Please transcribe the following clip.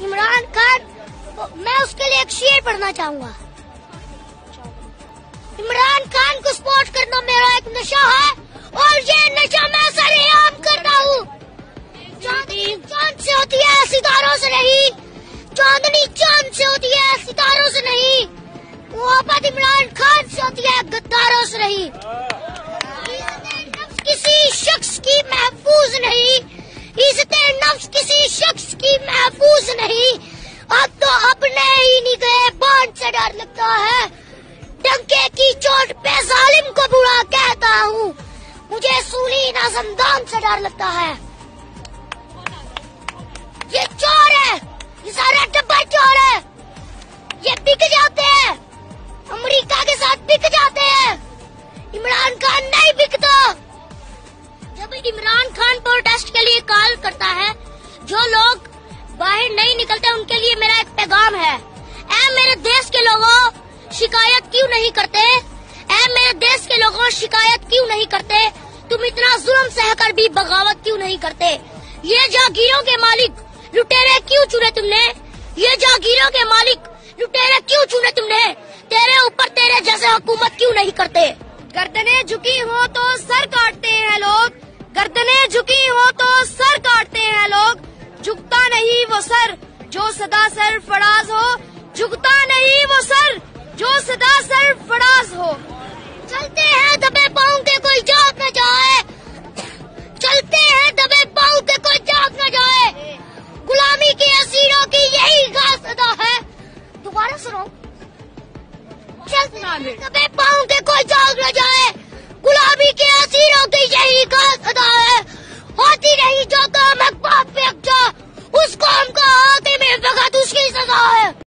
عمران خان، میں اس کے لیے ایک شعر پڑھنا چاہوں گا۔ عمران خان کو سپورٹ کرنا میرا ایک نشہ ہے اور یہ نشہ میں سرے عام کرتا ہوں۔ چاندنی چاند سے ہوتی ہے ستاروں سے نہیں، چاندنی چاند سے ہوتی ہے ستاروں سے نہیں، محبت عمران خان سے ہوتی ہے غداروں سے نہیں۔ نفس کسی شخص کی محفوظ نہیں، عزت نفس کسی شخص کی محفوظ نہیں، اب تو اپنے ہی نگہ بان سے ڈر لگتا ہے، ڈنکے کی چوٹ پہ ظالم کو برا کہتا ہوں، مجھے سولی نازمدان سے ڈر لگتا ہے۔ یہ چور ہے، یہ سارا ڈبہ چور ہے، یہ بک جاتے ہیں، امریکہ کے ساتھ بک جاتے ہیں، عمران خان نہیں بکتا۔ جب عمران خان پروٹیسٹ کے لیے کال کرتا ہے، جو لوگ باہر نہیں نکلتے ان کے لیے میرا ایک پیغام ہے، اے میرے دیش کے لوگوں شکایت کیوں نہیں کرتے؟ اے میرے دیش کے لوگوں شکایت کیوں نہیں کرتے؟ تم اتنا ظلم سہ کر بھی بغاوت کیوں نہیں کرتے؟ یہ جاگیروں کے مالک لٹیرے کیوں چنے تم نے؟ یہ جاگیروں کے مالک لٹیرے کیوں چنے تم نے؟ تیرے اوپر تیرے جیسے حکومت کیوں نہیں کرتے؟ گردنیں جھکی ہو تو سر کاٹتے ہیں لوگ، گردنیں جھکی ہو تو سر کاٹتے ہیں لوگ، جھکتا نہیں وہ سر جو سدا سر فراز ہو، جھکتا نہیں وہ سر جو سدا سر فراز ہو۔ چلتے ہیں دبے پاؤں کے کوئی جاگ نہ جائے، چلتے ہیں دبے پاؤں کے کوئی جاگ نہ جائے، غلامی کے اسیروں کی یہی غالب ادا ہے۔ دوبارہ سنو، چلتے ہیں دبے پاؤں کے کوئی جاگ نہ جائے، غلامی کے اسیروں کی یہی غالب ادا ہے، ہوتی رہی جو تو ہم باپ پہ اکجا،